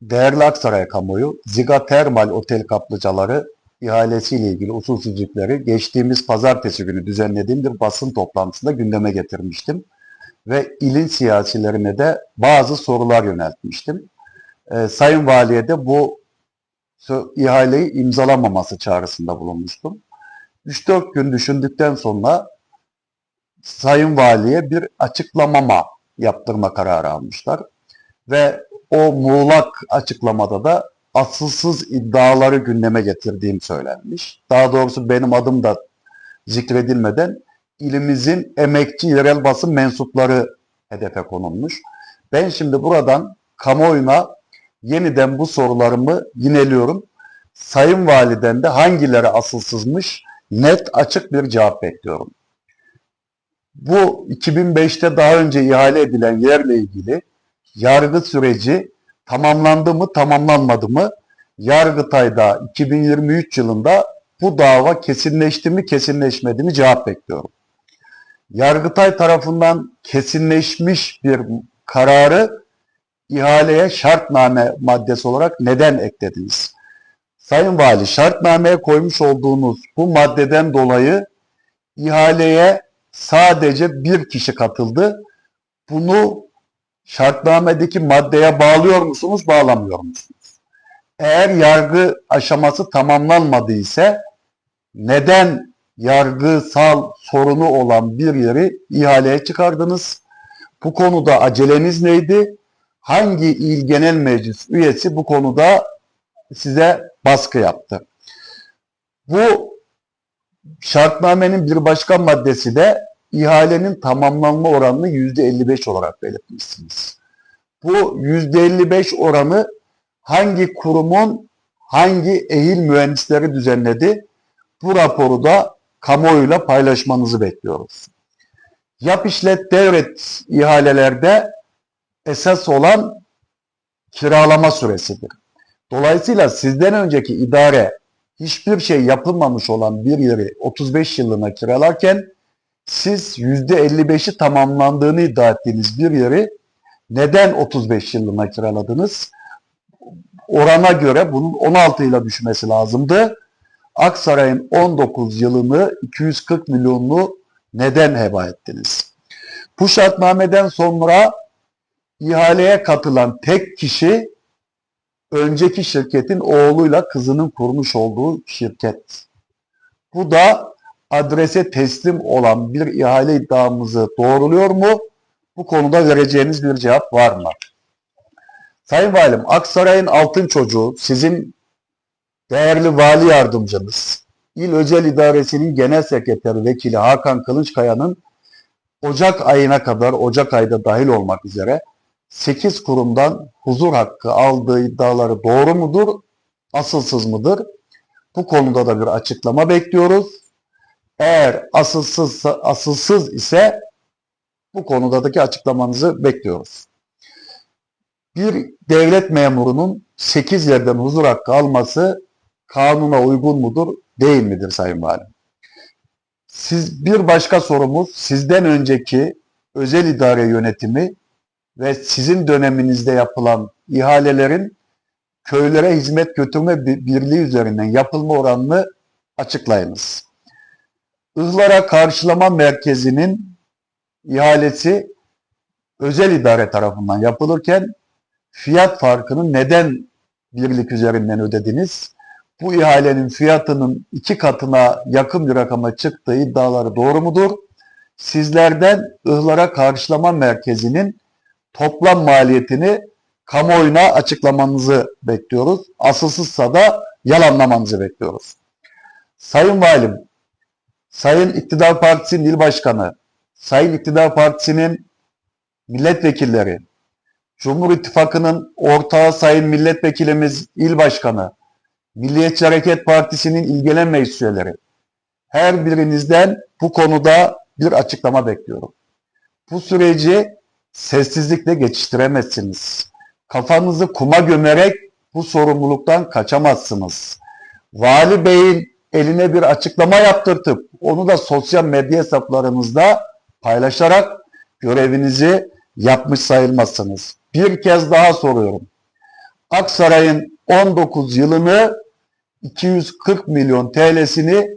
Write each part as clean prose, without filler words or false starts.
Değerli Aksaray kamuoyu, Ziga Termal Otel kaplıcaları ihalesiyle ilgili usulsüzlükleri geçtiğimiz pazartesi günü düzenlediğim bir basın toplantısında gündeme getirmiştim. Ve ilin siyasilerine de bazı sorular yöneltmiştim. Sayın Vali'ye de bu ihaleyi imzalamaması çağrısında bulunmuştum. 3-4 gün düşündükten sonra Sayın Vali'ye bir açıklamama yaptırma kararı almışlar. Ve o muğlak açıklamada da asılsız iddiaları gündeme getirdiğim söylenmiş. Daha doğrusu benim adım da zikredilmeden ilimizin emekçi yerel basın mensupları hedefe konulmuş. Ben şimdi buradan kamuoyuna yeniden bu sorularımı yineliyorum. Sayın Validen de hangileri asılsızmış net açık bir cevap bekliyorum. Bu 2005'te daha önce ihale edilen yerle ilgili yargı süreci tamamlandı mı, tamamlanmadı mı? Yargıtay'da 2023 yılında bu dava kesinleşti mi, kesinleşmedi mi cevap bekliyorum. Yargıtay tarafından kesinleşmiş bir kararı ihaleye şartname maddesi olarak neden eklediniz? Sayın Vali, şartnameye koymuş olduğunuz bu maddeden dolayı ihaleye sadece bir kişi katıldı. Bunu şartnamedeki maddeye bağlıyor musunuz, bağlamıyor musunuz? Eğer yargı aşaması tamamlanmadı ise neden yargısal sorunu olan bir yeri ihaleye çıkardınız? Bu konuda aceleniz neydi? Hangi il genel meclis üyesi bu konuda size baskı yaptı? Bu şartnamenin bir başka maddesi de ihalenin tamamlanma oranını %55 olarak belirtmişsiniz. Bu %55 oranı hangi kurumun hangi ehil mühendisleri düzenledi? Bu raporu da kamuoyuyla paylaşmanızı bekliyoruz. Yap işlet devret ihalelerde esas olan kiralama süresidir. Dolayısıyla sizden önceki idare hiçbir şey yapılmamış olan bir yeri 35 yıllığına kiralarken siz %55'i tamamlandığını iddia ettiğiniz bir yeri neden 35 yıllığına kiraladınız? Orana göre bunun 16 yıla düşmesi lazımdı. Aksaray'ın 19 yılını 240 milyonlu neden heba ettiniz? Bu şartnameden sonra ihaleye katılan tek kişi önceki şirketin oğluyla kızının kurmuş olduğu şirket. Bu da adrese teslim olan bir ihale iddiamızı doğruluyor mu? Bu konuda vereceğiniz bir cevap var mı? Sayın Valim, Aksaray'ın altın çocuğu, sizin değerli vali yardımcınız, İl Özel İdaresi'nin genel sekreteri vekili Hakan Kılıçkaya'nın Ocak ayına kadar, Ocak ayda dahil olmak üzere 8 kurumdan huzur hakkı aldığı iddiaları doğru mudur, asılsız mıdır? Bu konuda da bir açıklama bekliyoruz. Eğer asılsız ise bu konudaki açıklamanızı bekliyoruz. Bir devlet memurunun 8 yerden huzur hakkı alması kanuna uygun mudur, değil midir Sayın Valim? Bir başka sorumuz, sizden önceki özel idare yönetimi ve sizin döneminizde yapılan ihalelerin köylere hizmet götürme birliği üzerinden yapılma oranını açıklayınız. Ihlara Karşılama Merkezi'nin ihalesi özel idare tarafından yapılırken fiyat farkını neden birlik üzerinden ödediniz? Bu ihalenin fiyatının 2 katına yakın bir rakama çıktığı iddiaları doğru mudur? Sizlerden Ihlara Karşılama Merkezi'nin toplam maliyetini kamuoyuna açıklamanızı bekliyoruz. Asılsızsa da yalanlamanızı bekliyoruz. Sayın Valim, Sayın İktidar Partisi'nin il başkanı, Sayın İktidar Partisi'nin milletvekilleri, Cumhur İttifakı'nın ortağı Sayın Milletvekilimiz il başkanı, Milliyetçi Hareket Partisi'nin il genel meclis üyeleri, her birinizden bu konuda bir açıklama bekliyorum. Bu süreci sessizlikle geçiştiremezsiniz. Kafanızı kuma gömerek bu sorumluluktan kaçamazsınız. Vali Bey'in eline bir açıklama yaptırtıp onu da sosyal medya hesaplarınızda paylaşarak görevinizi yapmış sayılmazsınız. Bir kez daha soruyorum. Aksaray'ın 19 yılını 240 milyon TL'sini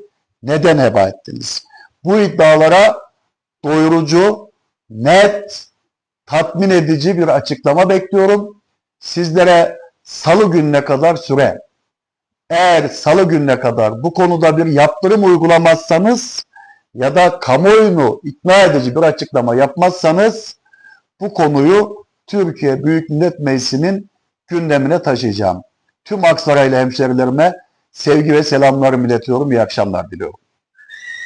neden heba ettiniz? Bu iddialara doyurucu, net, tatmin edici bir açıklama bekliyorum. Sizlere salı gününe kadar süre. Eğer salı gününe kadar bu konuda bir yaptırım uygulamazsanız ya da kamuoyunu ikna edici bir açıklama yapmazsanız bu konuyu Türkiye Büyük Millet Meclisi'nin gündemine taşıyacağım. Tüm Aksaraylı hemşerilerime sevgi ve selamlarımı iletiyorum. İyi akşamlar diliyorum.